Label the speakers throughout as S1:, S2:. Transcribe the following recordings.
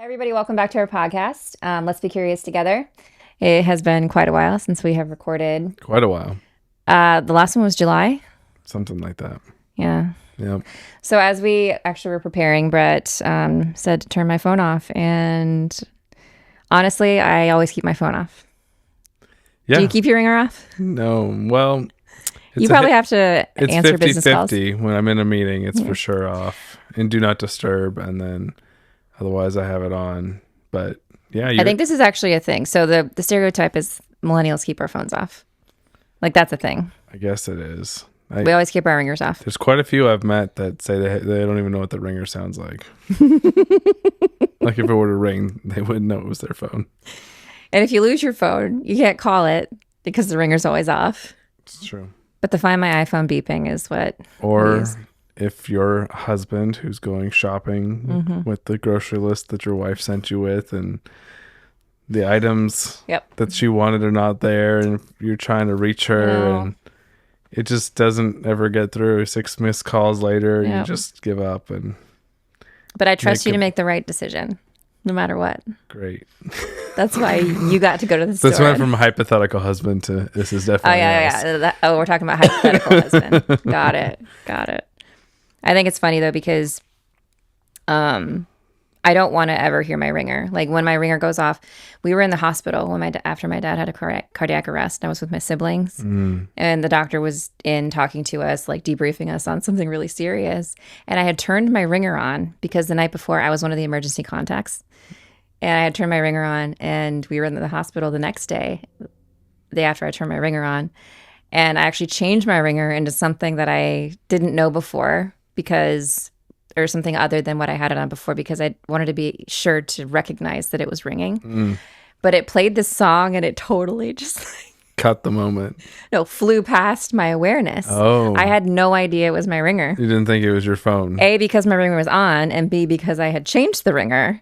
S1: Hi, everybody. Welcome back to our podcast. Let's be curious together. It has been quite a while since we have recorded.
S2: Quite a while.
S1: The last one was July.
S2: Something like that.
S1: Yeah.
S2: Yep.
S1: So as we actually were preparing, Brett said to turn my phone off. And honestly, I always keep my phone off.
S2: Yeah.
S1: Do you keep your ringer off?
S2: No. Well,
S1: you probably have to answer
S2: 50,
S1: business
S2: 50.
S1: calls.
S2: When I'm in a meeting, it's for sure off. And do not disturb. And then otherwise I have it on. But yeah.
S1: I think this is actually a thing. So the stereotype is millennials keep our phones off. Like that's a thing.
S2: I guess it is.
S1: We always keep our ringers off.
S2: There's quite a few I've met that say they don't even know what the ringer sounds like. Like if it were to ring, they wouldn't know it was their phone.
S1: And if you lose your phone, you can't call it because the ringer's always off.
S2: It's true.
S1: But the Find My iPhone beeping is what.
S2: Or if your husband who's going shopping with the grocery list that your wife sent you with and the items that she wanted are not there and you're trying to reach her and it just doesn't ever get through. 6 missed calls later and you just give up.
S1: But I trust you to make the right decision no matter what.
S2: Great.
S1: That's why you got to go to the store.
S2: This went from hypothetical husband to this is definitely
S1: we're talking about hypothetical husband. Got it. I think it's funny though because I don't want to ever hear my ringer. Like when my ringer goes off, we were in the hospital when after my dad had a cardiac arrest. I was with my siblings and the doctor was in talking to us, like debriefing us on something really serious. And I had turned my ringer on because the night before I was one of the emergency contacts. And I had turned my ringer on and we were in the hospital the next day, the day after I turned my ringer on. And I actually changed my ringer into something that I didn't know before or something other than what I had it on before because I wanted to be sure to recognize that it was ringing. But it played this song and it totally just
S2: cut the moment.
S1: Flew past my awareness.
S2: Oh.
S1: I had no idea it was my ringer.
S2: You didn't think it was your phone.
S1: A, because my ringer was on, and B, because I had changed the ringer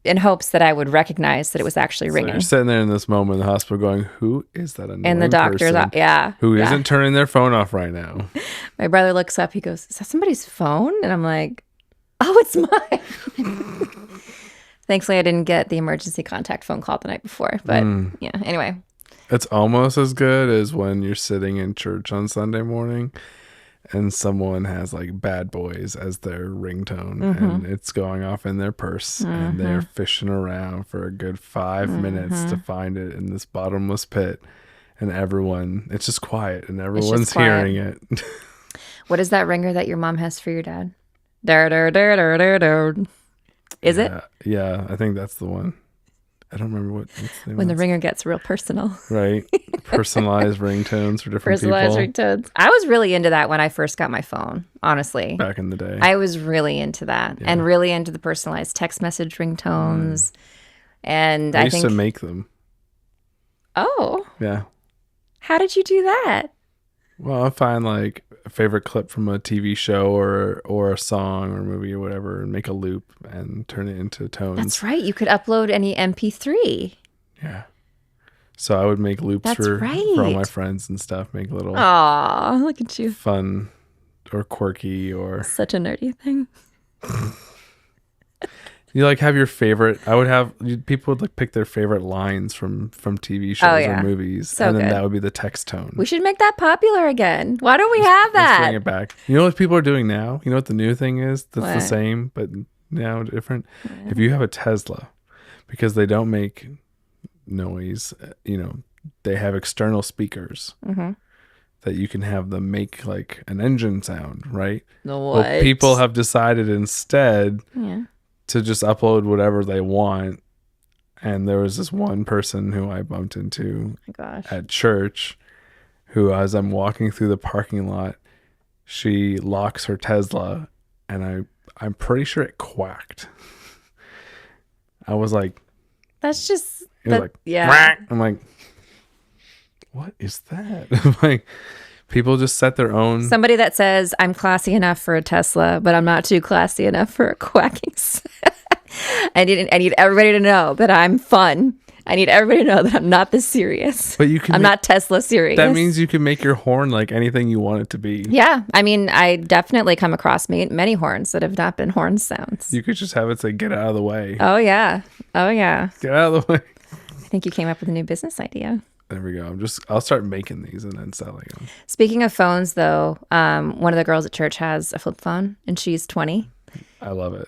S1: in hopes that I would recognize that it was actually ringing.
S2: You're sitting there in this moment in the hospital going, who is that annoying
S1: and the doctor's
S2: person who isn't turning their phone off right now?
S1: My brother looks up, he goes, is that somebody's phone? And I'm like, oh, it's mine. Thankfully, I didn't get the emergency contact phone call the night before. But anyway.
S2: It's almost as good as when you're sitting in church on Sunday morning and someone has like Bad Boys as their ringtone and it's going off in their purse and they're fishing around for a good 5 minutes to find it in this bottomless pit and it's just quiet and everyone's hearing it.
S1: What is that ringer that your mom has for your dad? Is it?
S2: Yeah, I think that's the one. I don't remember what's the name.
S1: When the ringer gets real personal.
S2: Right. Personalized ringtones for different people.
S1: Personalized ringtones. I was really into that when I first got my phone, honestly.
S2: Back in the day.
S1: I was really into that and really into the personalized text message ringtones. And I think...
S2: used to make them.
S1: Oh.
S2: Yeah.
S1: How did you do that?
S2: Well, I find like a favorite clip from a TV show or a song or movie or whatever and make a loop and turn it into tones.
S1: That's right. You could upload any MP3.
S2: Yeah. So I would make loops for all my friends and stuff, make little
S1: Aw, look at you.
S2: Fun or quirky or...
S1: Such a nerdy thing.
S2: You like have your favorite. People would like pick their favorite lines from TV shows or movies,
S1: so
S2: and then
S1: good.
S2: that would be the text tone.
S1: We should make that popular again. Why don't we have that?
S2: Let's bring it back. You know what people are doing now? You know what the new thing is? That's the
S1: What?
S2: same, but now different. Yeah. If you have a Tesla, because they don't make noise, they have external speakers that you can have them make like an engine sound, right?
S1: What?
S2: Well, people have decided instead.
S1: Yeah.
S2: To just upload whatever they want. And there was this one person who I bumped into at church who, as I'm walking through the parking lot, she locks her Tesla and I'm pretty sure it quacked. I was like,
S1: that's just,
S2: quack. I'm like, what is that? I'm like, people just set their own.
S1: Somebody that says, I'm classy enough for a Tesla, but I'm not too classy enough for a quacking set. I need everybody to know that I'm fun I need everybody to know that I'm not this serious.
S2: But you can.
S1: I'm not Tesla serious.
S2: That means you can make your horn like anything you want it to be.
S1: Yeah. I mean, I definitely come across many horns that have not been horn sounds.
S2: You could just have it say, "Get out of the way."
S1: Oh, yeah. Oh, yeah.
S2: Get out of the way.
S1: I think you came up with a new business idea.
S2: There we go. I'll start making these and then selling them.
S1: Speaking of phones, though, one of the girls at church has a flip phone, and she's 20.
S2: I love it.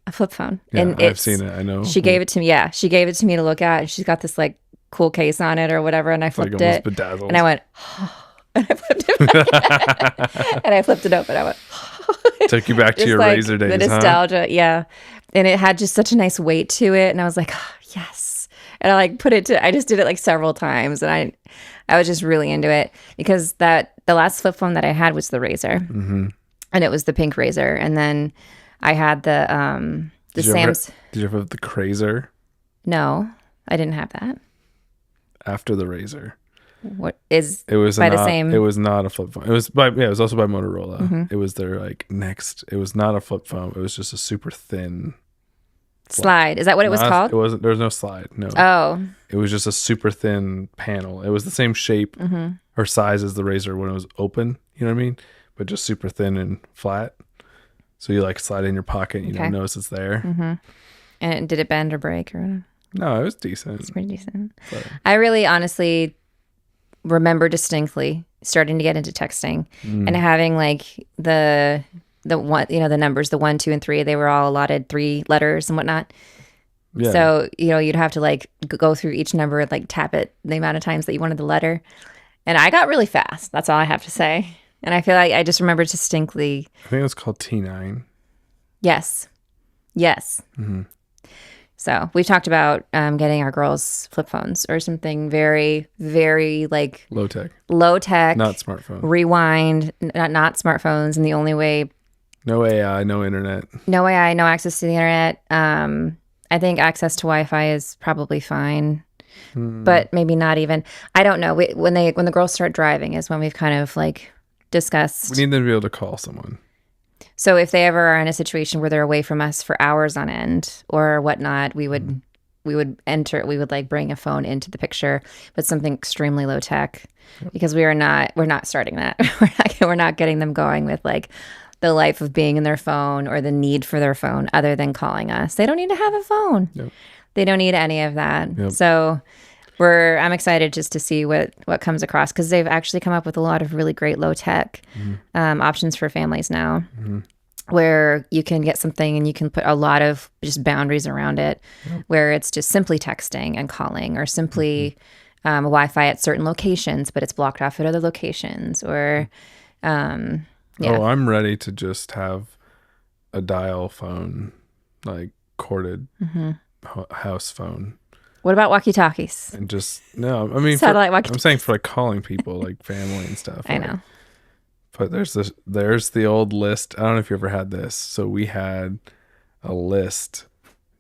S1: A flip phone.
S2: Yeah,
S1: And
S2: I've seen it. I know.
S1: She gave it to me. Yeah, she gave it to me to look at. And she's got this like cool case on it or whatever, and I flipped
S2: like almost
S1: it,
S2: bedazzled.
S1: and I went, and I flipped it, and I flipped it open. I went.
S2: Took you back to your
S1: like
S2: Razr days,
S1: the nostalgia, yeah. And it had just such a nice weight to it, and I was like, oh, yes. And I like I just did it like several times, and I was just really into it because the last flip phone that I had was the Razr, and it was the pink Razr, and then I had the Sam's.
S2: Did you ever have the Crazer?
S1: No, I didn't have that.
S2: After the Razr.
S1: What is
S2: it was
S1: by
S2: not,
S1: the same?
S2: It was not a flip phone. It was also by Motorola. It was their like next. It was not a flip phone. It was just a super thin
S1: slide. Is that what it was called?
S2: It wasn't. There was no slide. No.
S1: Oh.
S2: It was just a super thin panel. It was the same shape or size as the Razr when it was open. You know what I mean? But just super thin and flat. So you like slide it in your pocket. And you don't notice it's there.
S1: And did it bend or break or whatever?
S2: No, it was decent.
S1: It's pretty decent.
S2: But
S1: I really honestly remember distinctly starting to get into texting and having like the one, the numbers, the 1, 2, and 3, they were all allotted 3 letters and whatnot. Yeah. So, you'd have to like go through each number and like tap it the amount of times that you wanted the letter. And I got really fast. That's all I have to say. And I feel like I just remember distinctly.
S2: I think it was called T9.
S1: Yes. So we've talked about getting our girls flip phones or something very, very like
S2: low tech,
S1: not
S2: smartphone,
S1: rewind, not smartphones. And the only way,
S2: no AI, no internet,
S1: no access to the internet. I think access to Wi-Fi is probably fine, but maybe not even. I don't know. When the girls start driving is when we've kind of like discussed.
S2: We need them to be able to call someone.
S1: So if they ever are in a situation where they're away from us for hours on end or whatnot, we would like bring a phone into the picture, but something extremely low tech, because we're not starting that. We're not getting them going with like the life of being in their phone or the need for their phone other than calling us. They don't need to have a phone.
S2: Yep.
S1: They don't need any of that.
S2: Yep.
S1: So I'm excited just to see what comes across, because they've actually come up with a lot of really great low tech options for families now, where you can get something and you can put a lot of just boundaries around it, where it's just simply texting and calling, or simply Wi-Fi at certain locations, but it's blocked off at other locations, or
S2: Oh, I'm ready to just have a dial phone, like corded house phone.
S1: What about walkie-talkies?
S2: And just, no, I mean,
S1: satellite walkie-talkies.
S2: I'm saying for like calling people, like family and stuff.
S1: I know.
S2: But there's the old list. I don't know if you ever had this. So we had a list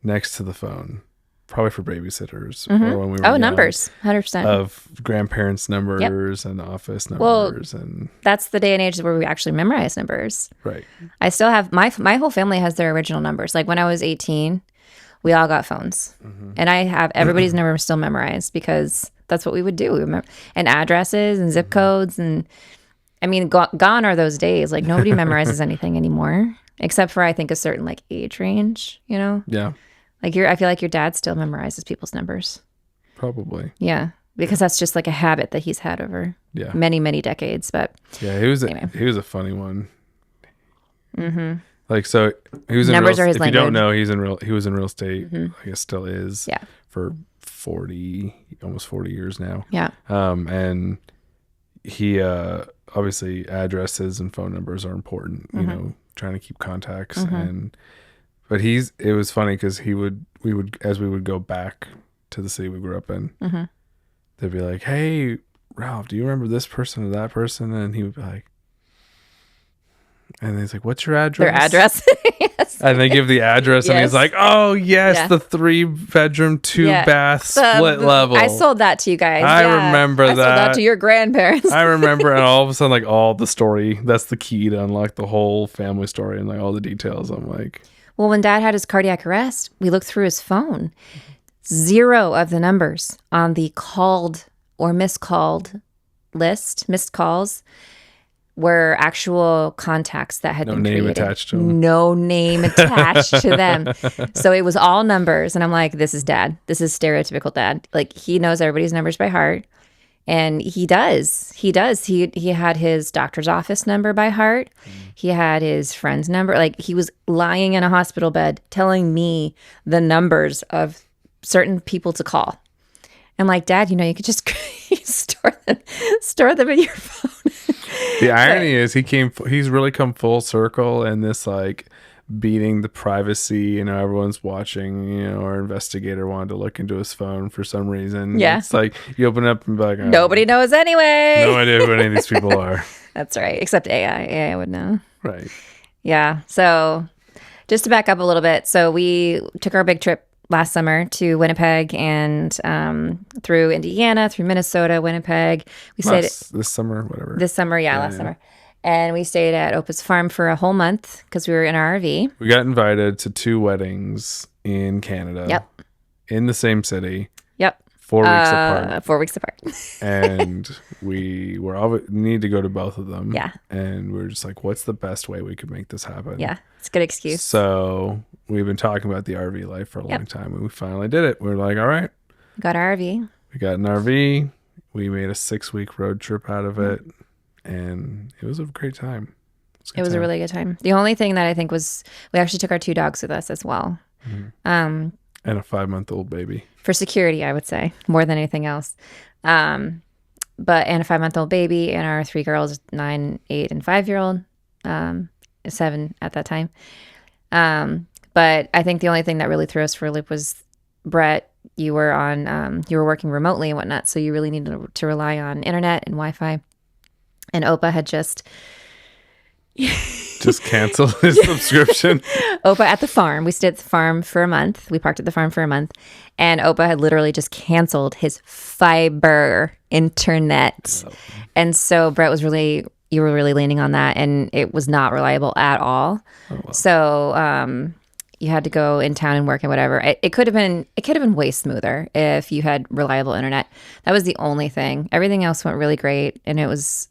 S2: next to the phone, probably for babysitters or when we were young,
S1: numbers, 100%.
S2: Of grandparents' numbers and office numbers. And
S1: that's the day and age where we actually memorize numbers.
S2: Right.
S1: I still have my whole family has their original numbers. Like when I was 18, we all got phones, and I have everybody's number still memorized, because that's what we would do. And addresses and zip codes, and I mean, gone are those days. Like nobody memorizes anything anymore, except for I think a certain like age range.
S2: Yeah.
S1: Like I feel like your dad still memorizes people's numbers.
S2: Probably.
S1: Yeah, because that's just like a habit that he's had over many, many decades. But
S2: yeah, he was a funny one. Like, so he was in
S1: numbers are his
S2: if
S1: language.
S2: You don't know, he was in real estate. I guess still is.
S1: Yeah.
S2: For almost 40 years now.
S1: Yeah.
S2: And he obviously addresses and phone numbers are important. You know, trying to keep contacts but it was funny because we would as we would go back to the city we grew up in, they'd be like, "Hey, Ralph, do you remember this person or that person?" And he would be like, and he's like, "What's your address?"
S1: Their address. Yes.
S2: And they give the address, and he's like, "Oh yes, the 3-bedroom, 2-bath split level."
S1: I sold that to you guys.
S2: I remember that. I
S1: sold that to your grandparents.
S2: I remember, and all of a sudden, like all the story. That's the key to unlock the whole family story and like all the details. I'm like,
S1: well, when Dad had his cardiac arrest, we looked through his phone. 0 of the numbers on the called or miscalled list, missed calls, were actual contacts that had been created.
S2: No name attached to them.
S1: No name attached to them. So it was all numbers. And I'm like, this is dad. This is stereotypical dad. Like, he knows everybody's numbers by heart. And he does. He had his doctor's office number by heart. He had his friend's number. Like, he was lying in a hospital bed telling me the numbers of certain people to call. I'm like, Dad, you could just store them in your phone.
S2: The irony is he's really come full circle in this, like, beating the privacy, everyone's watching, our investigator wanted to look into his phone for some reason.
S1: Yeah.
S2: It's like you open up and be like,
S1: nobody knows anyway.
S2: No idea who any of these people are.
S1: That's right. Except AI. AI would know.
S2: Right.
S1: Yeah. So just to back up a little bit. So we took our big trip last summer to Winnipeg and through Indiana, through Minnesota, Winnipeg. We stayed
S2: this summer, whatever.
S1: Last summer. And we stayed at Opa's farm for a whole month because we were in our RV.
S2: We got invited to 2 weddings in Canada.
S1: Yep.
S2: In the same city.
S1: Yep.
S2: 4 weeks apart.
S1: 4 weeks apart.
S2: And we need to go to both of them.
S1: Yeah.
S2: And we were just like, what's the best way we could make this happen?
S1: Yeah. It's a good excuse.
S2: So we've been talking about the RV life for a long time, and we finally did it. We were like, all right.
S1: Got our RV.
S2: We got an RV. We made a 6-week road trip out of it, and it was a great time.
S1: It was a really good time. The only thing that I think was, we actually took our 2 dogs with us as well.
S2: Mm-hmm. And a 5-month-old baby. For
S1: security, I would say, more than anything else. And a 5-month-old baby, and our 3 girls, 9, 8, and 5-year-old, 7 at that time. But I think the only thing that really threw us for a loop was, Brett, you were working remotely and whatnot, so you really needed to rely on internet and Wi-Fi. And Opa had just
S2: canceled his subscription.
S1: Opa at the farm. We stayed at the farm for a month. We parked at the farm for a month. And Opa had literally just canceled his fiber internet. Oh. And so Brett you were really leaning on that, and it was not reliable at all. Oh, wow. So you had to go in town and work and whatever. It could have been way smoother if you had reliable internet. That was the only thing. Everything else went really great, and it was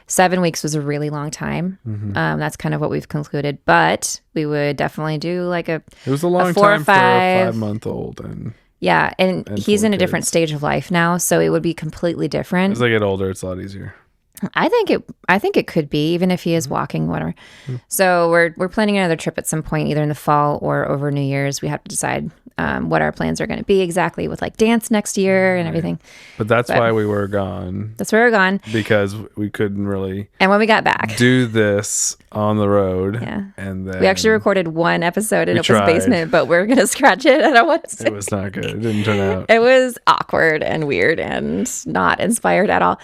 S1: 7 weeks was a really long time. Mm-hmm. That's kind of what we've concluded. But we would definitely do like it
S2: was a long time for a 5-month-old, and
S1: yeah, and he's in a different stage of life now, so it would be completely different.
S2: As they get older, it's a lot easier.
S1: I think it could be, even if he is walking, whatever. Mm-hmm. So we're planning another trip at some point, either in the fall or over New Year's. We have to decide what our plans are going to be exactly, with like dance next year and everything.
S2: But that's why we were gone.
S1: That's why we were gone.
S2: Because we couldn't really.
S1: And when we got back,
S2: do this on the road.
S1: Yeah.
S2: And then
S1: we actually recorded one episode in Opa's basement, but we're going to scratch it. I don't want to say.
S2: It was not good. It didn't turn out.
S1: It was awkward and weird and not inspired at all.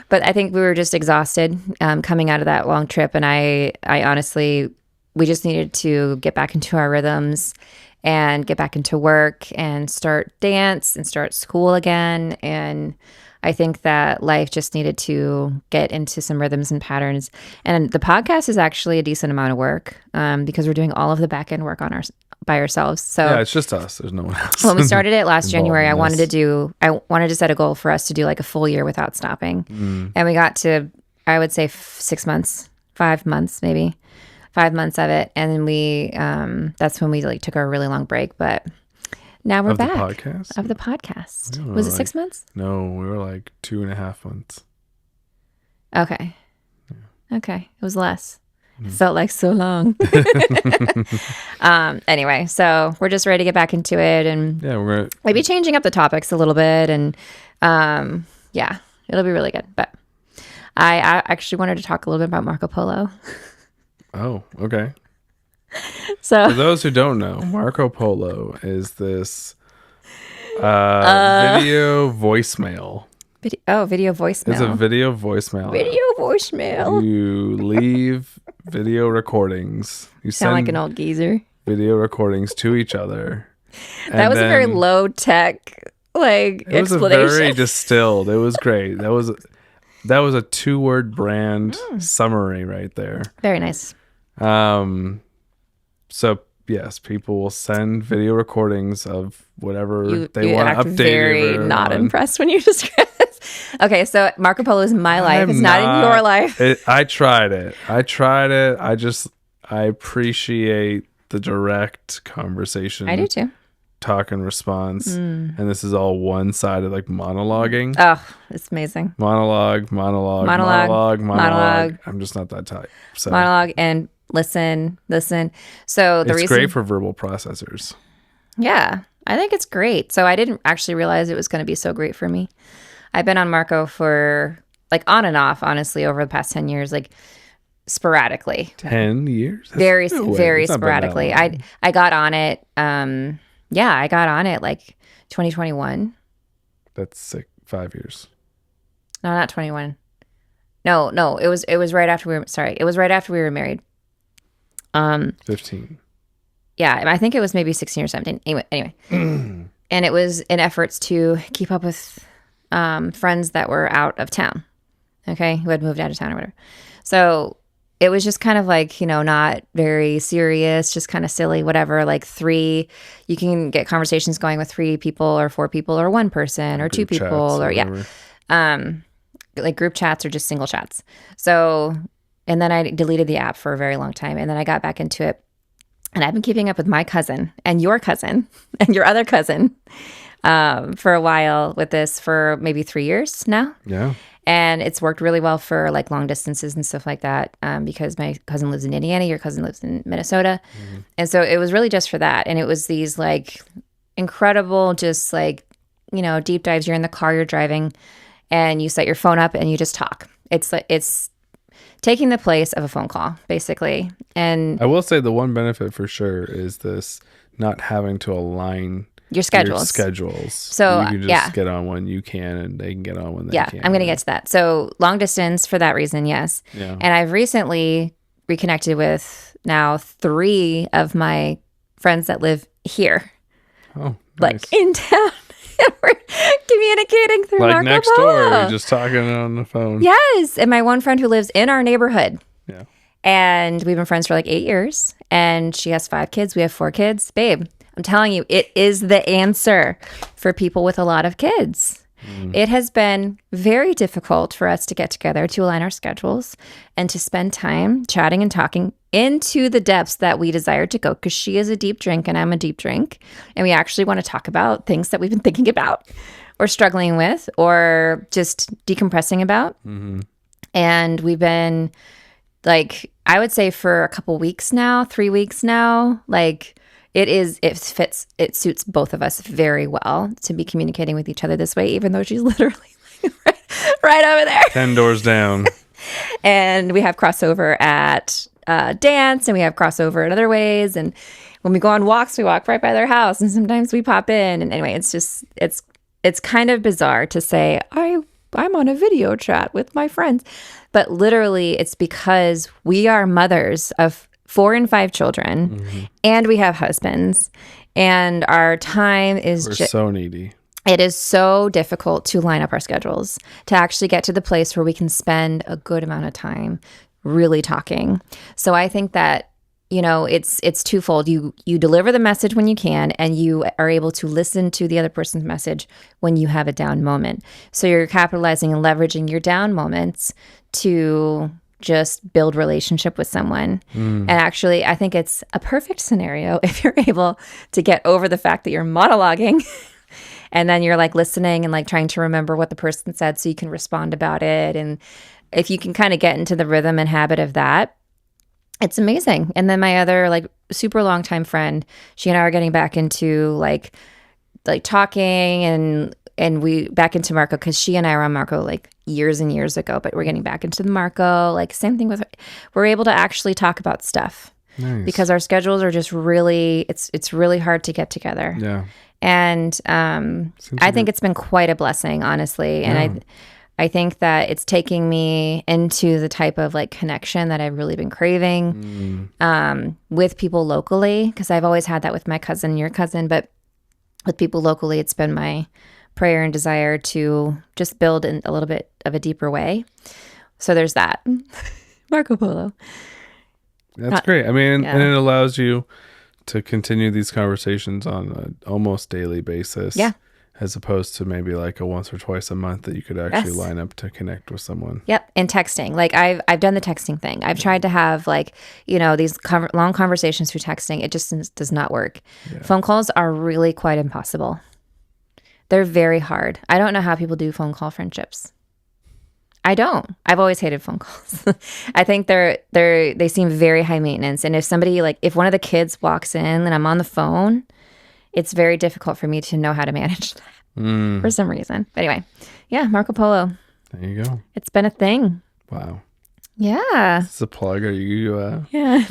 S1: But I think we were just exhausted coming out of that long trip. And I honestly, we just needed to get back into our rhythms and get back into work and start dance and start school again. And I think that life just needed to get into some rhythms and patterns. And the podcast is actually a decent amount of work because we're doing all of the back end work by ourselves. So
S2: yeah, it's just us. There's no one else.
S1: When we started it last January, I wanted to set a goal for us to do like a full year without stopping. And we got to, I would say 5 months, maybe 5 months of it. And then we, that's when we like took our really long break, but now we're back. Of the podcast. Was it 6 months?
S2: No, we were like 2.5 months.
S1: Okay. Yeah. Okay. It was less. It felt like so long. Anyway, so we're just ready to get back into it, and
S2: yeah, we're gonna
S1: maybe changing up the topics a little bit, and yeah, it'll be really good. But I actually wanted to talk a little bit about Marco Polo.
S2: Oh, okay.
S1: So
S2: for those who don't know, Marco Polo is this video voicemail.
S1: Video voicemail.
S2: It's a video voicemail.
S1: Video voicemail.
S2: You leave video recordings. You
S1: sound like an old geezer.
S2: Video recordings to each other.
S1: That was a very low tech explanation.
S2: It was very distilled. It was great. That was a 2-word brand summary right there.
S1: Very nice.
S2: So yes, people will send video recordings of whatever they
S1: you
S2: want to
S1: act
S2: update.
S1: very not
S2: on.
S1: impressed when you describe this. Okay, so Marco Polo is my life. It's not in your life.
S2: I tried it. I appreciate the direct conversation.
S1: I do too.
S2: Talk and response. And this is all one-sided, like monologuing.
S1: Oh, it's amazing.
S2: Monologue. I'm just not that type. So.
S1: Monologue and listen. So
S2: it's great for verbal processors.
S1: Yeah, I think it's great. So I didn't actually realize it was going to be so great for me. I've been on Marco for like on and off, honestly, over the past 10 years, like sporadically.
S2: 10 years?
S1: Very sporadically. I got on it. I got on it like 2021.
S2: That's sick. 5 years.
S1: No, not 21. No, it was right after it was right after we were married.
S2: 15.
S1: Yeah, I think it was maybe 16 or 17. Anyway. And it was in efforts to keep up with friends that were out of town. Okay, who had moved out of town or whatever. So it was just kind of like, not very serious, just kind of silly, whatever. Like you can get conversations going with 3 people or 4 people or 1 person or 2 people or like group chats or just single chats. So, and then I deleted the app for a very long time. And then I got back into it. And I've been keeping up with my cousin and your other cousin for a while with this for maybe 3 years now.
S2: Yeah.
S1: And it's worked really well for like long distances and stuff like that because my cousin lives in Indiana, your cousin lives in Minnesota. Mm-hmm. And so it was really just for that. And it was these like incredible, just like, deep dives. You're in the car, you're driving and you set your phone up and you just talk. It's taking the place of a phone call, basically. And
S2: I will say the one benefit for sure is this not having to align
S1: your schedules.
S2: So you can just get on when you can and they can get on when they can.
S1: I'm going to get to that. So long distance for that reason, yes.
S2: Yeah.
S1: And I've recently reconnected with now 3 of my friends that live here.
S2: Oh, nice.
S1: Like in town. We're communicating through
S2: like
S1: Marco
S2: next
S1: Polo.
S2: door, you're just talking on the phone.
S1: Yes. And my one friend who lives in our neighborhood.
S2: Yeah.
S1: And we've been friends for like 8 years. And she has 5 kids. We have 4 kids. Babe, I'm telling you, it is the answer for people with a lot of kids. It has been very difficult for us to get together, to align our schedules, and to spend time chatting and talking into the depths that we desire to go, because she is a deep drink and I'm a deep drink. And we actually want to talk about things that we've been thinking about or struggling with or just decompressing about. Mm-hmm. And we've been like, I would say for a couple weeks now, 3 weeks now, like it suits both of us very well to be communicating with each other this way, even though she's literally right over there.
S2: 10 doors down.
S1: And we have crossover at dance and we have crossover in other ways. And when we go on walks, we walk right by their house and sometimes we pop in. And anyway, it's kind of bizarre to say, I'm on a video chat with my friends. But literally it's because we are mothers of 4 and 5 children, mm-hmm. and we have husbands, and our time is
S2: so needy.
S1: It is so difficult to line up our schedules to actually get to the place where we can spend a good amount of time really talking. So I think that, it's twofold. You deliver the message when you can, and you are able to listen to the other person's message when you have a down moment. So you're capitalizing and leveraging your down moments to just build relationship with someone. And actually, I think it's a perfect scenario if you're able to get over the fact that you're monologuing and then you're like listening and like trying to remember what the person said so you can respond about it. And if you can kind of get into the rhythm and habit of that, it's amazing. And then my other like super long time friend, she and I are getting back into like talking and we back into Marco, because she and I were on Marco like years and years ago, but we're getting back into the Marco. Like same thing with, we're able to actually talk about stuff. Nice. Because our schedules are just really, it's really hard to get together.
S2: Yeah.
S1: And I think it's been quite a blessing, honestly. And I think that it's taking me into the type of like connection that I've really been craving with people locally, because I've always had that with my cousin, your cousin, but with people locally, it's been my prayer and desire to just build in a little bit of a deeper way. So there's that. Marco Polo.
S2: That's great. I mean, and it allows you to continue these conversations on an almost daily basis.
S1: Yeah.
S2: As opposed to maybe like a once or twice a month that you could actually line up to connect with someone.
S1: Yep. And texting. Like I've done the texting thing. I've tried to have like, these long conversations through texting. It just does not work. Yeah. Phone calls are really quite impossible. They're very hard. I don't know how people do phone call friendships. I don't. I've always hated phone calls. I think they seem very high maintenance. And if somebody if one of the kids walks in and I'm on the phone, it's very difficult for me to know how to manage that for some reason. But anyway, yeah, Marco Polo.
S2: There you go.
S1: It's been a thing.
S2: Wow.
S1: Yeah.
S2: It's a plug. Are you?
S1: Yeah.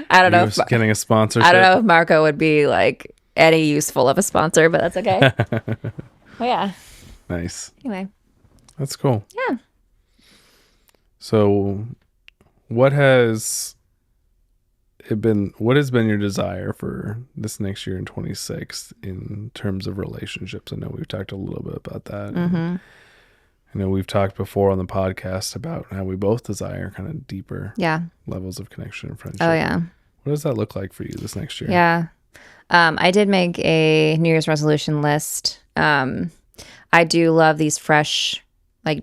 S1: I don't know. If
S2: getting a sponsorship.
S1: I don't know if Marco would be any useful of a sponsor, but that's okay. Oh yeah.
S2: Nice.
S1: Anyway.
S2: That's cool.
S1: Yeah.
S2: So, what has been your desire for this next year in 26 in terms of relationships? I know we've talked a little bit about that.
S1: Mm-hmm.
S2: I know we've talked before on the podcast about how we both desire kind of deeper levels of connection and friendship.
S1: Oh, yeah.
S2: What does that look like for you this next year?
S1: Yeah. I did make a New Year's resolution list. I do love these fresh,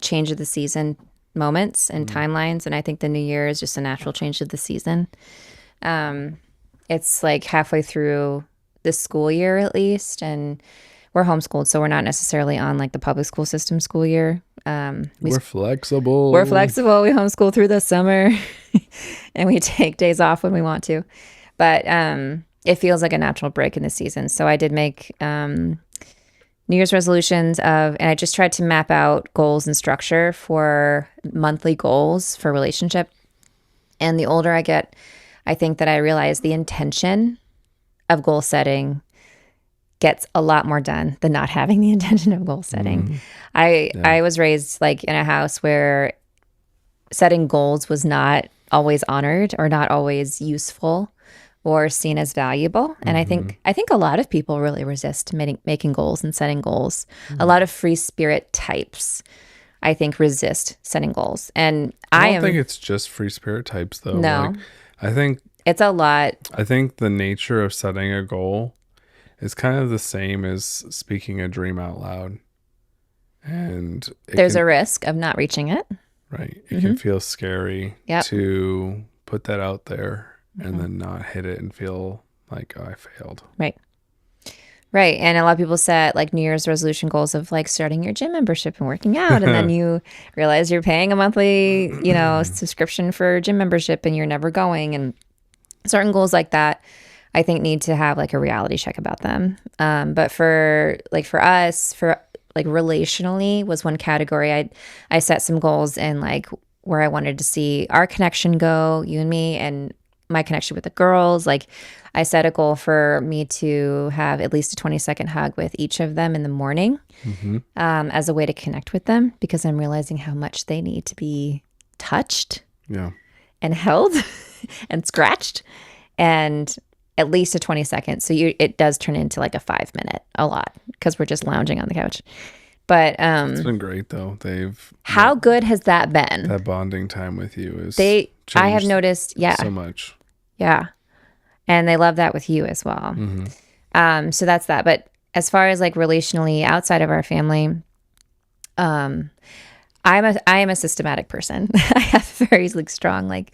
S1: change of the season moments and timelines. And I think the new year is just a natural change of the season. It's halfway through the school year at least, and we're homeschooled, so we're not necessarily on the public school system school year.
S2: We're flexible.
S1: We homeschool through the summer and we take days off when we want to, but it feels like a natural break in the season. So I did make New Year's resolutions and I just tried to map out goals and structure for monthly goals for relationship. And the older I get, I think that I realize the intention of goal setting gets a lot more done than not having the intention of goal setting. I was raised in a house where setting goals was not always honored or not always useful or seen as valuable. And I think a lot of people really resist making goals and setting goals. A lot of free spirit types, I think, resist setting goals. And
S2: I don't think it's just free spirit types though.
S1: No.
S2: I think
S1: it's a lot.
S2: I think the nature of setting a goal is kind of the same as speaking a dream out loud. And
S1: there's a risk of not reaching it.
S2: Right. It can feel scary to put that out there and then not hit it and feel like, oh, I failed. Right.
S1: Right. And a lot of people set New Year's resolution goals of starting your gym membership and working out. And then you realize you're paying a monthly, subscription for gym membership and you're never going. And certain goals like that, I think, need to have a reality check about them. But for us, relationally was one category. I set some goals in where I wanted to see our connection go, you and me, and my connection with the girls. I set a goal for me to have at least a 20-second hug with each of them in the morning as a way to connect with them, because I'm realizing how much they need to be touched and held and scratched, and at least a 20-second. So it does turn into a 5-minute a lot because we're just lounging on the couch. But
S2: it's been great though.
S1: How good has that been?
S2: That bonding time with you is
S1: I have noticed
S2: so much.
S1: Yeah. And they love that with you as well. So that's that. But as far as relationally outside of our family, I am a systematic person. I have very strong,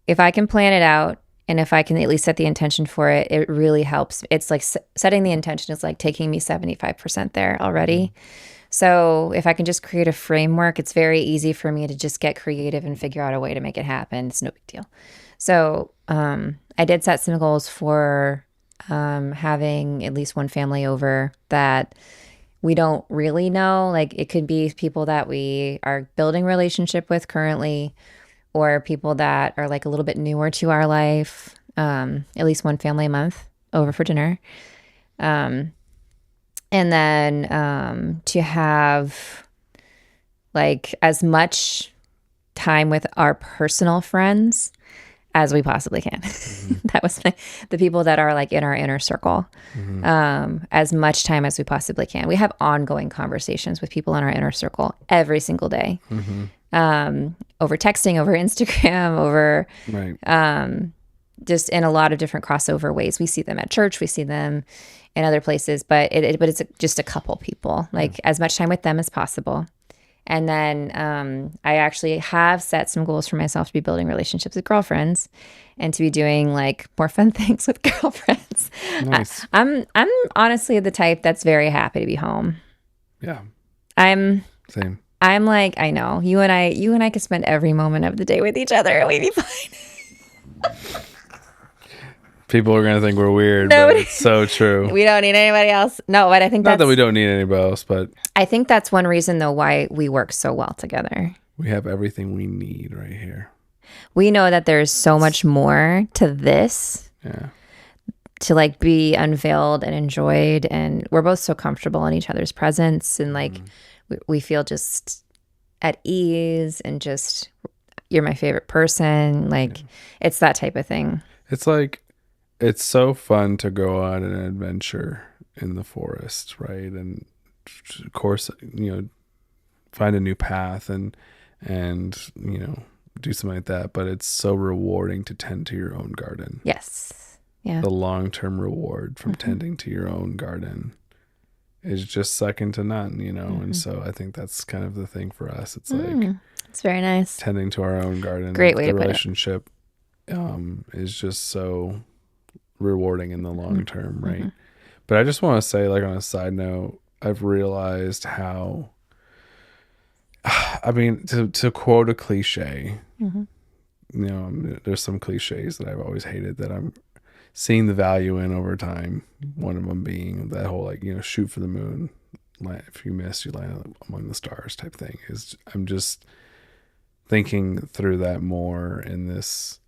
S1: if I can plan it out and if I can at least set the intention for it, it really helps. It's setting the intention is taking me 75% there already. So if I can just create a framework, it's very easy for me to just get creative and figure out a way to make it happen. It's no big deal. So I did set some goals for having at least one family over that we don't really know. It could be people that we are building relationship with currently, or people that are a little bit newer to our life. At least one family a month over for dinner. And then to have as much time with our personal friends as we possibly can. That was the people that are in our inner circle, as much time as we possibly can. We have ongoing conversations with people in our inner circle every single day, over texting, over Instagram, over, just in a lot of different crossover ways. We see them at church, we see them in other places, but it's just a couple people, like as much time with them as possible. And then I actually have set some goals for myself to be building relationships with girlfriends and to be doing like more fun things with girlfriends.
S2: Nice.
S1: I'm honestly the type that's very happy to be home.
S2: Yeah.
S1: Same. I'm like, I know you and I could spend every moment of the day with each other and we'd be fine.
S2: People are going to think we're weird, but it's so true.
S1: We don't need anybody else. No, but I think
S2: not that we don't need anybody else, but
S1: I think that's one reason though why we work so well together.
S2: We have everything we need right here.
S1: We know that there's so much more to this.
S2: Yeah.
S1: To like be unveiled and enjoyed, and we're both so comfortable in each other's presence, and like we feel just at ease, and just you're my favorite person. Like it's that type of thing.
S2: It's like it's so fun to go on an adventure in the forest, right? And of course, find a new path and do something like that. But it's so rewarding to tend to your own garden.
S1: Yes. Yeah.
S2: The long-term reward from tending to your own garden is just second to none, And so I think that's kind of the thing for us. It's like
S1: it's very nice.
S2: Tending to our own garden.
S1: Great way to
S2: put
S1: it.
S2: The relationship is just so rewarding in the long term, right? But I just want to say, like on a side note, I've realized how, I mean, to quote a cliche, there's some cliches that I've always hated that I'm seeing the value in over time. One of them being that whole shoot for the moon. If you miss, you land among the stars type thing. I'm just thinking through that more in this,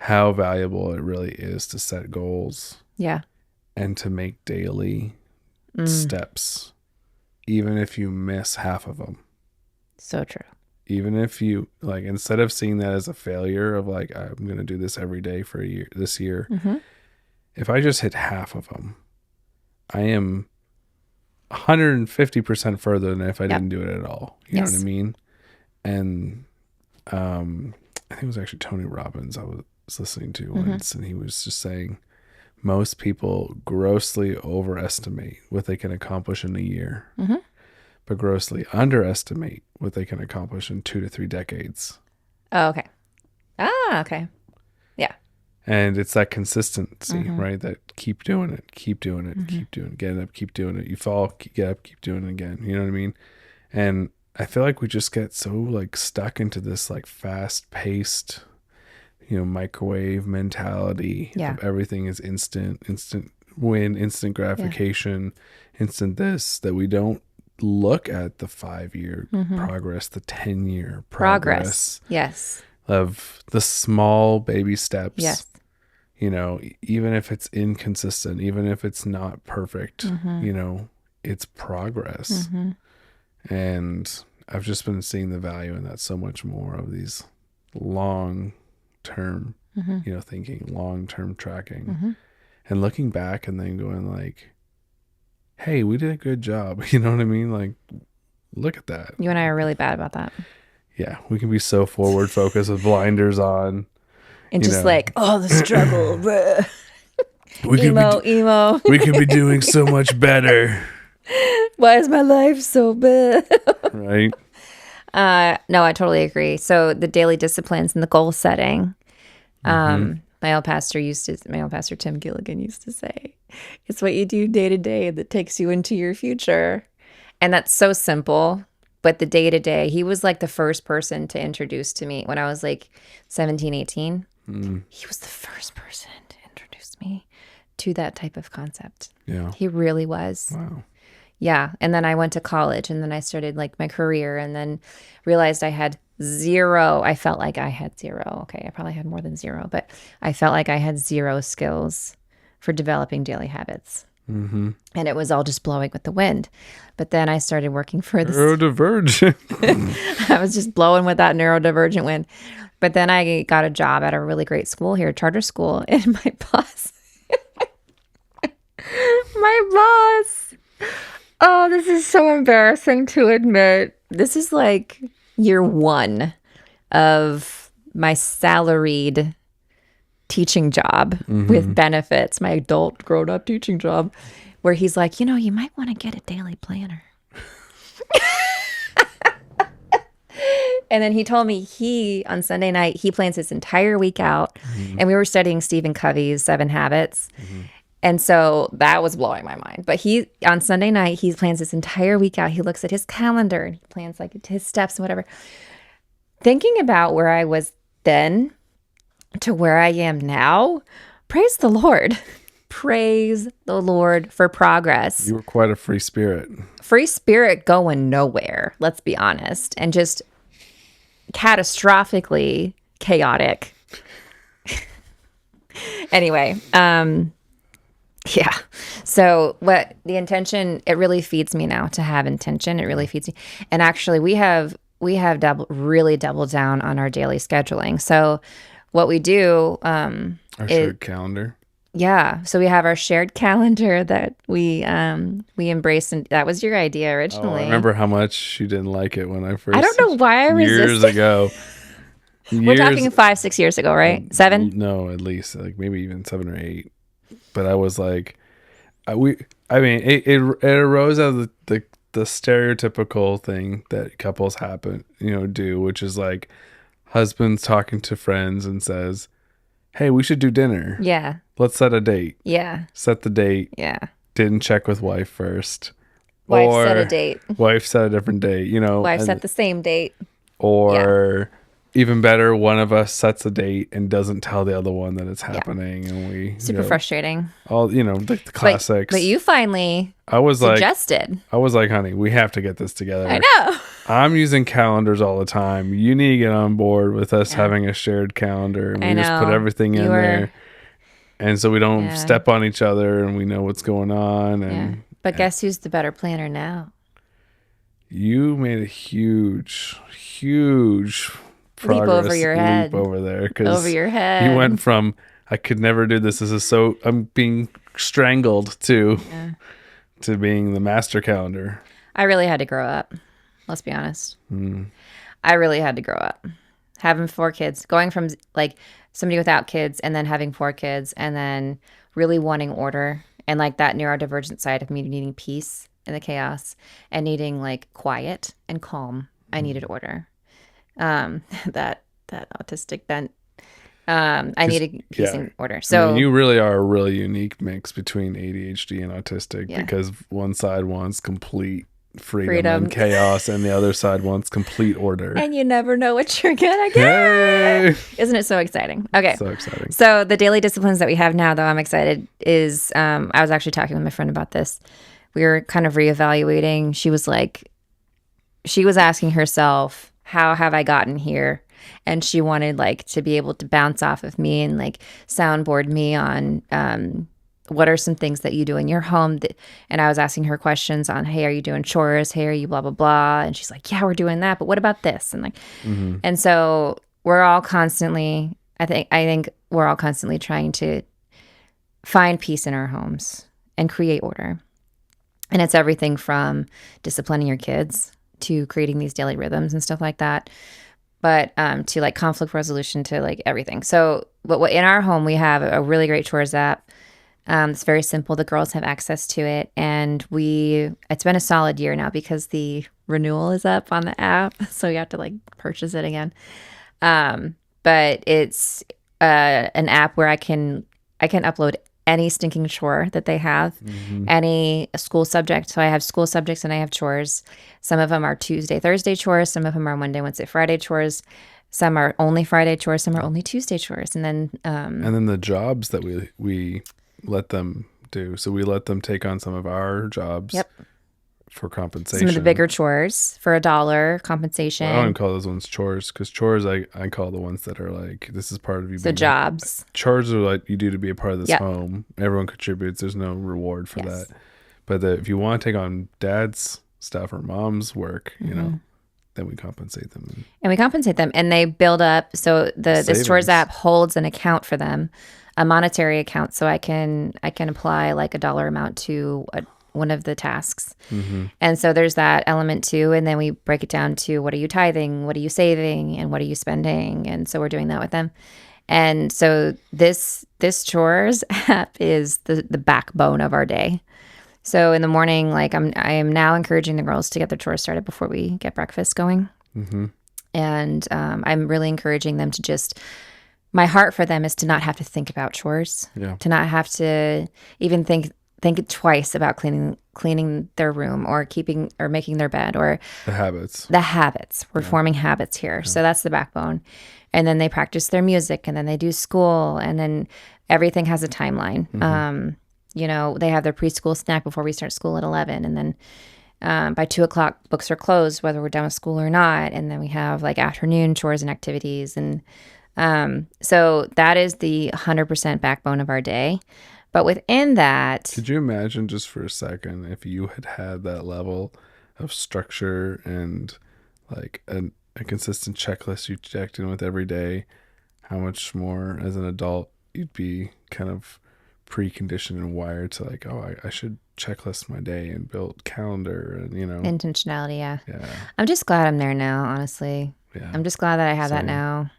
S2: how valuable it really is to set goals.
S1: Yeah.
S2: And to make daily steps, even if you miss half of them.
S1: So true.
S2: Even if you instead of seeing that as a failure of like, I'm going to do this every day for this year, if I just hit half of them, I am 150% further than if I didn't do it at all. You know what I mean? And I think it was actually Tony Robbins I was listening to once, and he was just saying most people grossly overestimate what they can accomplish in a year, but grossly underestimate what they can accomplish in 2 to 3 decades.
S1: Oh, okay. Okay. Yeah.
S2: And it's that consistency, right? That keep doing it, keep doing it, keep doing it, get up, keep doing it. You fall, get up, keep doing it again. You know what I mean? And I feel like we just get so stuck into this fast paced, microwave mentality.
S1: Yeah.
S2: Of everything is instant win, instant gratification, instant this, that we don't look at the 5-year progress, the 10-year progress.
S1: Yes.
S2: Of the small baby steps.
S1: Yes.
S2: Even if it's inconsistent, even if it's not perfect, it's progress. And I've just been seeing the value in that so much more of these long-term, thinking, long-term tracking, and looking back and then going hey, we did a good job. You know what I mean? Look at that.
S1: You and I are really bad about that.
S2: Yeah, we can be so forward focused with blinders on.
S1: And just the struggle. emo.
S2: We could be doing so much better.
S1: Why is my life so bad?
S2: Right.
S1: No, I totally agree. So the daily disciplines and the goal setting. My old pastor Tim Gilligan used to say, it's what you do day to day that takes you into your future. And that's so simple. But the day to day, he was the first person to introduce to me when I was 17, 18. He was the first person to introduce me to that type of concept.
S2: Yeah.
S1: He really was.
S2: Wow.
S1: Yeah. And then I went to college, and then I started my career, and then realized I had zero. I felt like I had zero. Okay. I probably had more than zero, but I felt like I had zero skills for developing daily habits. And it was all just blowing with the wind. But then I started working for this.
S2: Neurodivergent.
S1: I was just blowing with that neurodivergent wind. But then I got a job at a really great school here, charter school. And my boss, oh, this is so embarrassing to admit. This is year 1 of my salaried teaching job with benefits, my adult grown up teaching job, where he's like, you might want to get a daily planner. And then he told me on Sunday night, he plans his entire week out. And we were studying Stephen Covey's 7 Habits. And so that was blowing my mind. But on Sunday night, he plans his entire week out. He looks at his calendar and he plans like his steps and whatever. Thinking about where I was then to where I am now, praise the Lord. Praise the Lord for progress.
S2: You were quite a free spirit.
S1: Free spirit going nowhere, let's be honest. And just catastrophically chaotic. Anyway, yeah. So what the intention, it really feeds me now to have intention. It really feeds me. And actually we have really doubled down on our daily scheduling. So what we do
S2: our shared calendar.
S1: Yeah. So we have our shared calendar that we embraced, and that was your idea originally.
S2: I remember how much you didn't like it when I first.
S1: I don't know why I resisted.
S2: Years ago.
S1: We're talking 5-6 years ago, right? 7?
S2: No, at least like maybe even 7 or 8. But I was like, it arose out of the stereotypical thing that couples do, which is like husbands talking to friends and says, "Hey, we should do dinner.
S1: Yeah.
S2: Let's set a date."
S1: Yeah.
S2: Set the date.
S1: Yeah.
S2: Didn't check with wife first.
S1: Wife set a date.
S2: Wife set a different date,
S1: Wife set the same date.
S2: Or even better, one of us sets a date and doesn't tell the other one that it's happening, and we
S1: super frustrating.
S2: All the classics.
S1: But you finally suggested.
S2: I was like, honey, we have to get this together.
S1: I know.
S2: I'm using calendars all the time. You need to get on board with us having a shared calendar, and we just put everything in there, and so we don't step on each other, and we know what's going on. And
S1: but guess who's the better planner now?
S2: You made a huge
S1: leap over your head.
S2: Over there,
S1: over your head.
S2: You went from I could never do this. This is so I'm being strangled to being the master calendar.
S1: I really had to grow up. Let's be honest. I really had to grow up. Having 4 kids, going from like somebody without kids, and then having 4 kids, and then really wanting order, and like that neurodivergent side of me needing peace in the chaos, and needing like quiet and calm. I needed order. That autistic bent. I needed peace and order. So
S2: you really are a really unique mix between ADHD and autistic, because one side wants complete freedom and chaos, and the other side wants complete order.
S1: And you never know what you're gonna get.
S2: Hey!
S1: Isn't it so exciting? Okay.
S2: So exciting.
S1: So the daily disciplines that we have now, though, I'm excited, is I was actually talking with my friend about this. We were kind of reevaluating. She was asking herself, how have I gotten here? And she wanted like to be able to bounce off of me and like soundboard me on what are some things that you do in your home. And I was asking her questions on, hey, are you doing chores? Hey, are you blah, blah, blah? And she's like, yeah, we're doing that. But what about this? And like, and so we're all constantly, I think we're all constantly trying to find peace in our homes and create order. And it's everything from disciplining your kids to creating these daily rhythms and stuff like that. But to like conflict resolution, to like everything. So what in our home, we have a really great chores app. It's very simple. The girls have access to it. And it's been a solid year now because the renewal is up on the app. So you have to like purchase it again. But it's an app where I can upload any stinking chore that they have, any school subject. So I have school subjects and I have chores. Some of them are Tuesday, Thursday chores. Some of them are Monday, Wednesday, Friday chores. Some are only Friday chores. Some are only Tuesday chores. And then
S2: the jobs that we let them do. So we let them take on some of our jobs.
S1: Yep.
S2: For compensation.
S1: Some of the bigger chores for $1 compensation.
S2: Well, I don't call those ones chores, because chores I call the ones that are like, this is part of you.
S1: So jobs.
S2: Chores are like you do to be a part of this home. Everyone contributes. There's no reward for that. But if you want to take on dad's stuff or mom's work, then we compensate them. And
S1: we compensate them, and they build up. So this chores app holds an account for them, a monetary account, so I can apply like $1 amount to one of the tasks. And so there's that element too. And then we break it down to, what are you tithing? What are you saving? And what are you spending? And so we're doing that with them. And so this chores app is the backbone of our day. So in the morning, like I am now encouraging the girls to get their chores started before we get breakfast going.
S2: Mm-hmm.
S1: And I'm really encouraging them to just, my heart for them is to not have to think about chores, to not have to even think twice about cleaning their room or making their bed or
S2: The habits.
S1: We're forming habits here. So that's the backbone. And then they practice their music, and then they do school, and then everything has a timeline. They have their preschool snack before we start school at 11, and then by 2:00 books are closed, whether we're done with school or not. And then we have like afternoon chores and activities. And so that is the 100% backbone of our day. But within that,
S2: could you imagine just for a second if you had that level of structure and like a consistent checklist you checked in with every day, how much more as an adult you'd be kind of preconditioned and wired to like, oh, I should checklist my day and build calendar and,
S1: intentionality. Yeah.
S2: Yeah.
S1: I'm just glad I'm there now, honestly.
S2: Yeah.
S1: I'm just glad that I have that now.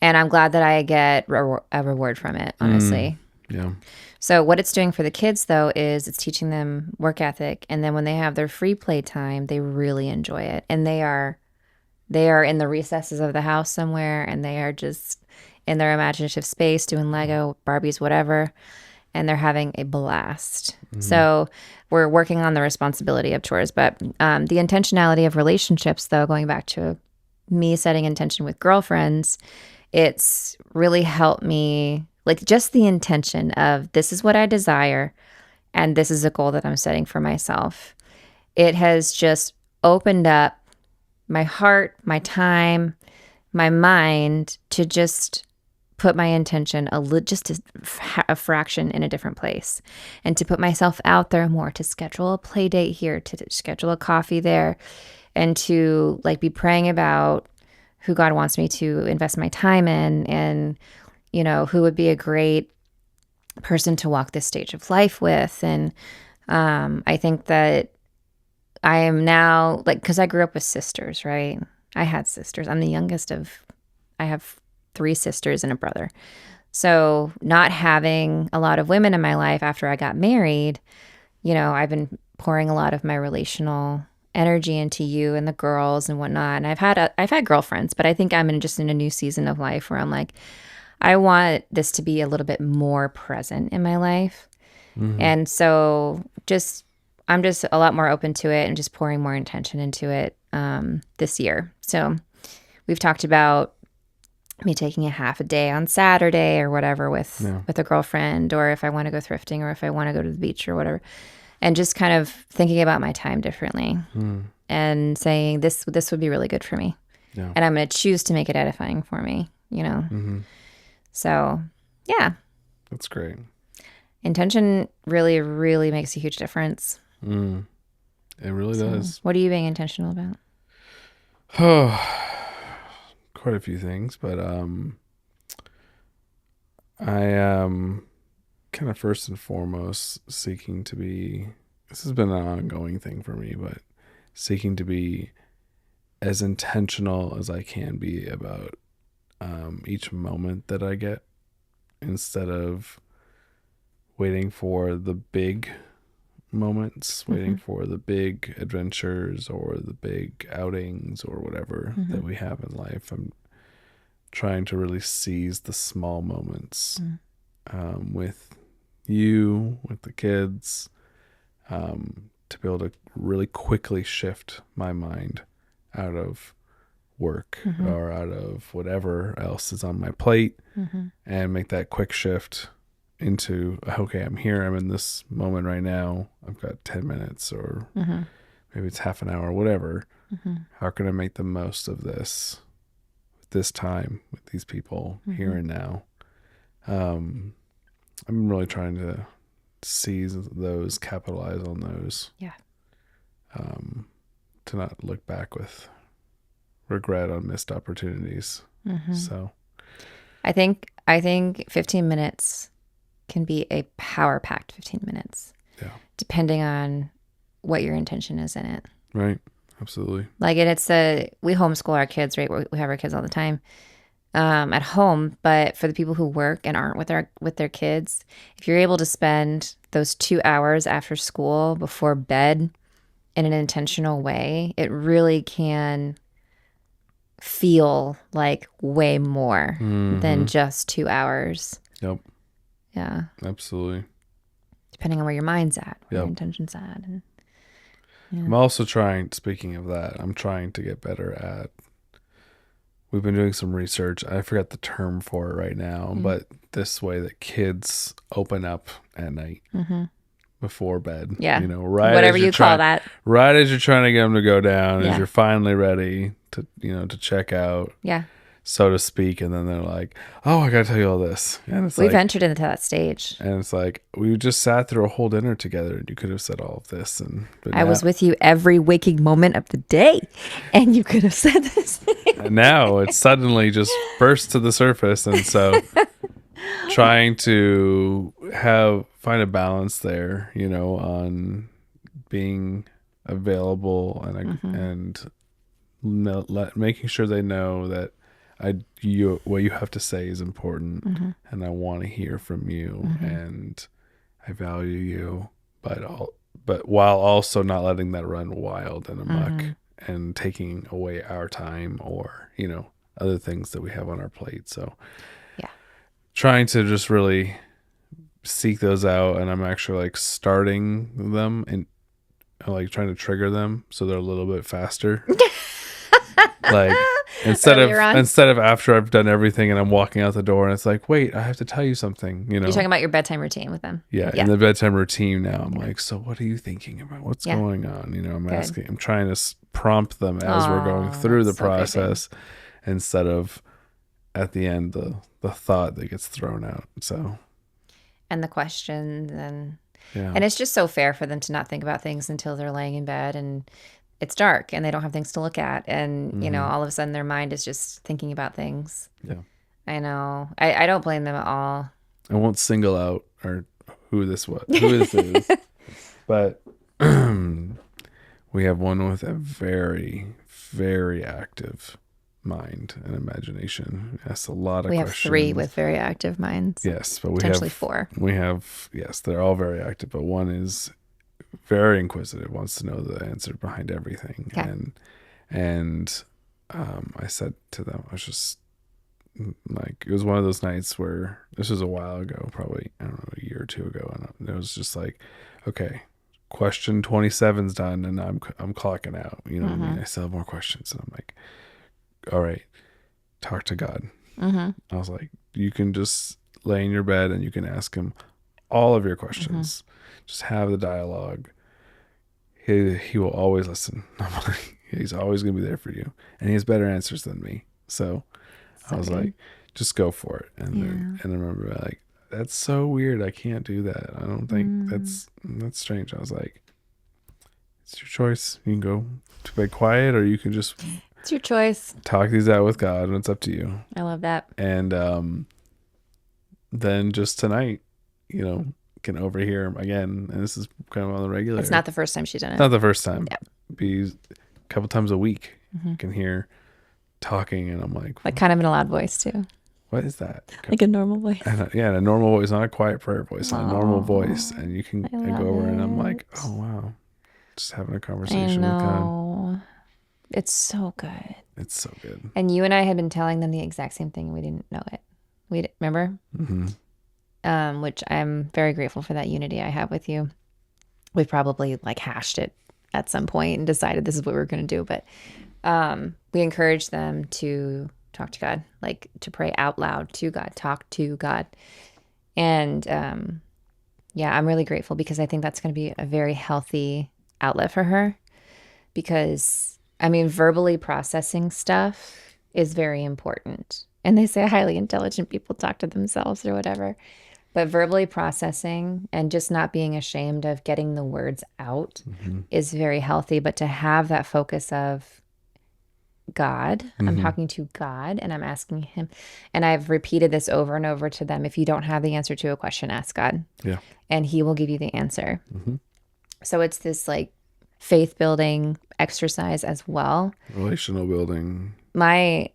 S1: And I'm glad that I get a reward from it, honestly.
S2: Yeah.
S1: So what it's doing for the kids, though, is it's teaching them work ethic. And then when they have their free play time, they really enjoy it. And they are in the recesses of the house somewhere, and they are just in their imaginative space doing Lego, Barbies, whatever. And they're having a blast. Mm-hmm. So we're working on the responsibility of chores. But the intentionality of relationships, though, going back to me setting intention with girlfriends, it's really helped me. Like just the intention of this is what I desire and this is a goal that I'm setting for myself. It has just opened up my heart, my time, my mind to just put my intention just a fraction in a different place and to put myself out there more, to schedule a play date here, to schedule a coffee there, and to like be praying about who God wants me to invest my time in and who would be a great person to walk this stage of life with. And I think that I am now, like, because I grew up with sisters, right? I had sisters. I'm the youngest I have 3 sisters and a brother. So not having a lot of women in my life after I got married, I've been pouring a lot of my relational energy into you and the girls and whatnot. And I've had girlfriends, but I think I'm just in a new season of life where I'm like, I want this to be a little bit more present in my life. Mm-hmm. And so I'm just a lot more open to it and just pouring more intention into it this year. So we've talked about me taking a half a day on Saturday or whatever with a girlfriend, or if I want to go thrifting or if I want to go to the beach or whatever, and just kind of thinking about my time differently and saying this would be really good for me. Yeah. And I'm going to choose to make it edifying for me, Mm-hmm. So, yeah.
S2: That's great.
S1: Intention really, really makes a huge difference.
S2: It really does.
S1: What are you being intentional about?
S2: Oh, quite a few things, but I am kind of first and foremost seeking to be, this has been an ongoing thing for me, but seeking to be as intentional as I can be about each moment that I get, instead of waiting for the big moments, waiting for the big adventures or the big outings or whatever that we have in life. I'm trying to really seize the small moments with you, with the kids, to be able to really quickly shift my mind out of work or out of whatever else is on my plate and make that quick shift into, okay, I'm here, I'm in this moment right now, I've got 10 minutes or maybe it's half an hour, whatever. How can I make the most of this time with these people here and now? I'm really trying to seize those, capitalize on those, to not look back with regret on missed opportunities. So
S1: I think 15 minutes can be a power-packed 15 minutes. Yeah. Depending on what your intention is in it.
S2: Right. Absolutely.
S1: Like, we homeschool our kids, right? We have our kids all the time. at home. But for the people who work and aren't with their kids, if you're able to spend those 2 hours after school before bed in an intentional way, it really can feel like way more than just 2 hours.
S2: Yep.
S1: Yeah.
S2: Absolutely.
S1: Depending on where your mind's at, where your intention's at. And,
S2: I'm also speaking of that, I'm trying to get better at, we've been doing some research. I forgot the term for it right now, but this way that kids open up at night before bed.
S1: Yeah.
S2: Right.
S1: Whatever you call that.
S2: Right as you're trying to get them to go down, as you're finally ready to, to check out.
S1: Yeah.
S2: So to speak, and then they're like, "Oh, I gotta tell you all this." And it's
S1: we've entered into that stage,
S2: and it's like we just sat through a whole dinner together, and you could have said all of this. But
S1: I was with you every waking moment of the day, and you could have said this.
S2: And now it's suddenly just burst to the surface, and so trying to find a balance there, on being available and making sure they know that what you have to say is important, and I want to hear from you, and I value you, but while also not letting that run wild and amok and taking away our time or other things that we have on our plate. So trying to just really seek those out, and I'm actually like starting them and like trying to trigger them so they're a little bit faster. Like instead of after I've done everything and I'm walking out the door and it's like, wait, I have to tell you something.
S1: You're talking about your bedtime routine with them.
S2: Yeah, in the bedtime routine now, I'm like, so what are you thinking about? What's going on? I'm asking, I'm trying to prompt them as we're going through the process, instead of at the end the thought that gets thrown out. So,
S1: and the questions and it's just so fair for them to not think about things until they're laying in bed and it's dark and they don't have things to look at, and all of a sudden their mind is just thinking about things. Yeah, I know. I don't blame them at all.
S2: I won't single out or who this is, but we have one with a very, very active mind and imagination. Asks a lot of questions.
S1: We have 3 with very active minds.
S2: Yes, but we
S1: potentially
S2: have
S1: 4.
S2: We have, yes, they're all very active, but one is very inquisitive, wants to know the answer behind everything. Okay. And I said to them, I was just like, it was one of those nights where, this was a while ago, probably, I don't know, a year or 2 ago, and it was just like, okay, question 27's done, and I'm clocking out. You know what I mean? I still have more questions, and I'm like, all right, talk to God. I was like, you can just lay in your bed and you can ask him all of your questions. Just have the dialogue. He will always listen. He's always going to be there for you, and he has better answers than me. So I was like, just go for it. And I remember like, that's so weird. I can't do that. I don't think that's strange. I was like, it's your choice. You can go to bed quiet, or you can just,
S1: it's your choice.
S2: Talk these out with God, and it's up to you.
S1: I love that.
S2: And then just tonight, can overhear him again, and this is kind of on the regular.
S1: It's not the first time she's done it.
S2: Not the first time. Yeah. Be a couple times a week. You can hear talking, and I'm like
S1: kind of in a loud voice too.
S2: What is that?
S1: Like a normal voice.
S2: And a normal voice, not a quiet prayer voice, a normal voice, and you can I go over and I'm like, oh wow, just having a conversation with God.
S1: It's so good.
S2: It's so good.
S1: And you and I had been telling them the exact same thing, and we didn't know it. We remember. Which I'm very grateful for that unity I have with you. We've probably hashed it at some point and decided this is what we're going to do. But we encourage them to talk to God, to pray out loud to God, talk to God. And I'm really grateful, because I think that's going to be a very healthy outlet for her. Because, verbally processing stuff is very important. And they say highly intelligent people talk to themselves or whatever. But verbally processing and just not being ashamed of getting the words out is very healthy. But to have that focus of God, I'm talking to God and I'm asking him. And I've repeated this over and over to them. If you don't have the answer to a question, ask God. Yeah. And he will give you the answer. So it's this faith building exercise as well.
S2: Relational building.
S1: My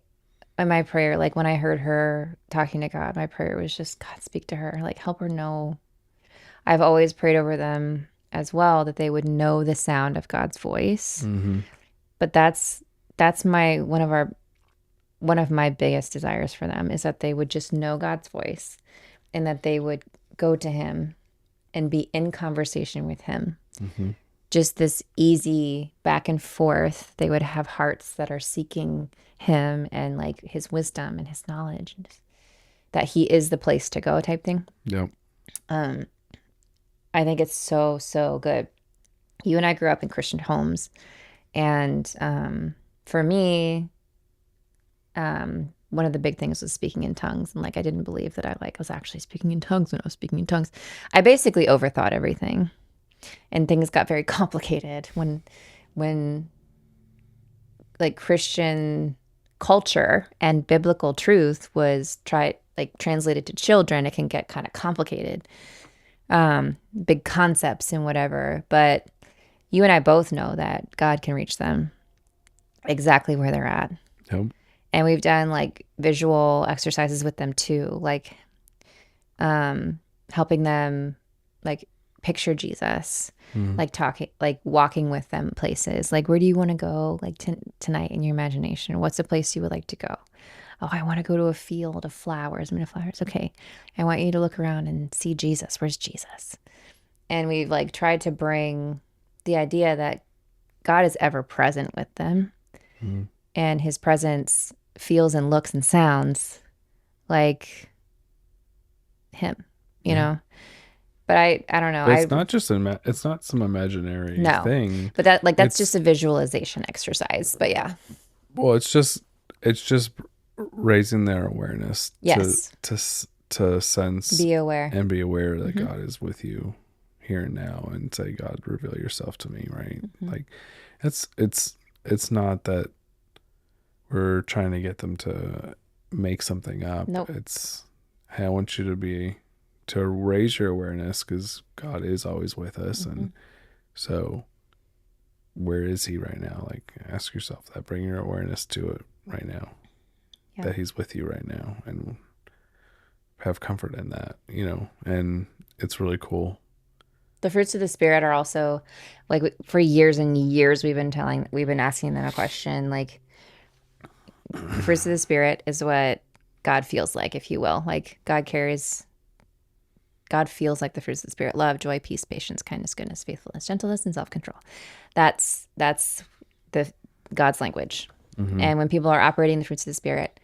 S1: my prayer, like when I heard her talking to God, my prayer was just, God, speak to her, like help her know. I've always prayed over them as well, that they would know the sound of God's voice.
S2: Mm-hmm.
S1: But that's one of my biggest desires for them, is that they would just know God's voice, and that they would go to him and be in conversation with him.
S2: Mm-hmm.
S1: Just this easy back and forth. They would have hearts that are seeking him and like his wisdom and his knowledge, and just, that he is the place to go type thing.
S2: Yep.
S1: I think it's so, so good. You and I grew up in Christian homes. And for me, one of the big things was speaking in tongues. And like, I didn't believe that I was actually speaking in tongues when I was speaking in tongues. I basically overthought everything. And things got very complicated when like Christian culture and biblical truth was translated to children. It can get kind of complicated. Big concepts and whatever, but you and I both know that God can reach them exactly where they're at.
S2: Yep.
S1: And we've done like visual exercises with them too, like helping them like picture Jesus, like talking, like walking with them places. Like, where do you want to go like tonight in your imagination? What's a place you would like to go? Oh, I want to go to a field of flowers. Okay. I want you to look around and see Jesus. Where's Jesus? And we've like tried to bring the idea that God is ever present with them, and his presence feels and looks and sounds like him, you know? But I don't know.
S2: But it's not just it's not some imaginary thing.
S1: But that's just a visualization exercise. But yeah.
S2: Well, it's just raising their awareness.
S1: Yes.
S2: To sense,
S1: be aware,
S2: and be aware that God is with you here and now, and say, God, reveal yourself to me, right? Like it's not that we're trying to get them to make something up.
S1: Nope.
S2: It's, hey, I want you to raise your awareness, because God is always with us. And so where is he right now? Like, ask yourself that, bring your awareness to it right now, that he's with you right now, and have comfort in that, you know. And it's really cool.
S1: The fruits of the Spirit are also, like, for years and years we've been asking them a question, like, the fruits of the Spirit is what God feels like, if you will. Like, God feels like the fruits of the Spirit: love, joy, peace, patience, kindness, goodness, faithfulness, gentleness, and self-control. That's the God's language. And when people are operating the fruits of the Spirit,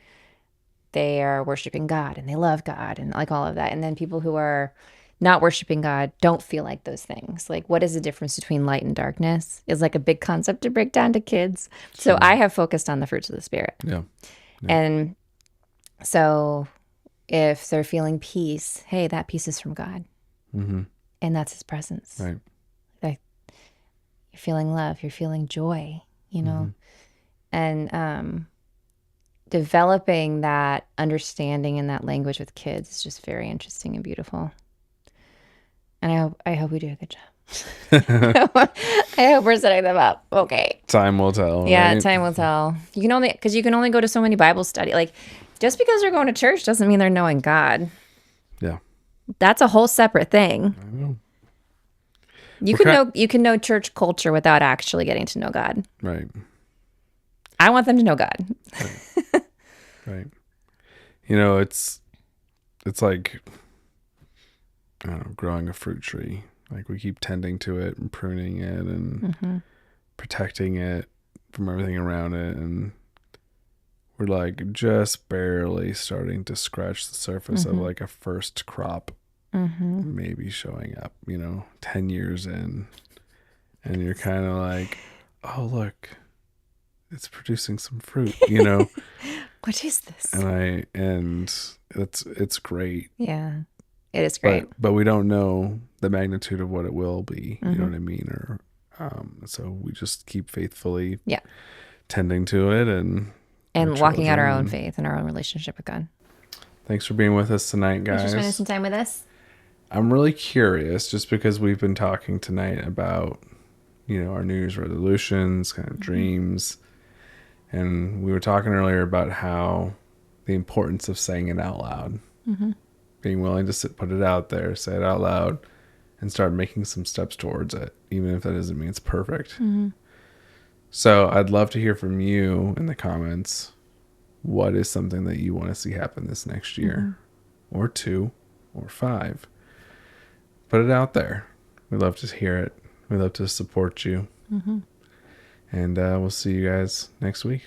S1: they are worshiping God and they love God and like all of that. And then people who are not worshiping God don't feel like those things. Like, what is the difference between light and darkness is like a big concept to break down to kids. So I have focused on the fruits of the Spirit. Yeah. And so if they're feeling peace, hey, that peace is from God. And that's his presence. Right. Like, you're feeling love, you're feeling joy, you know? And developing that understanding and that language with kids is just very interesting and beautiful. And I hope we do a good job. I hope we're setting them up. Okay.
S2: Time will tell.
S1: Yeah,
S2: right?
S1: Time will tell. You can only go to so many Bible study. Like, just because they're going to church doesn't mean they're knowing God. Yeah. That's a whole separate thing. I know. You can know church culture without actually getting to know God. Right. I want them to know God.
S2: Right. Right. You know, it's like, I don't know, growing a fruit tree. Like, we keep tending to it and pruning it and protecting it from everything around it, and we're like just barely starting to scratch the surface of like a first crop maybe showing up, you know, 10 years in, and you're kind of like, oh, look, it's producing some fruit, you know.
S1: What is this?
S2: And it's great.
S1: Yeah, it is great.
S2: But we don't know the magnitude of what it will be. You know what I mean? Or so we just keep faithfully tending to it and
S1: walking out our own faith and our own relationship with God.
S2: Thanks for being with us tonight, guys.
S1: Thanks for spending some time with us.
S2: I'm really curious, just because we've been talking tonight about, you know, our New Year's resolutions, kind of dreams. And we were talking earlier about how the importance of saying it out loud. Being willing to put it out there, say it out loud, and start making some steps towards it, even if that doesn't mean it's perfect. So I'd love to hear from you in the comments. What is something that you want to see happen this next year, or 2, or 5? Put it out there. We love to hear it. We love to support you. And we'll see you guys next week.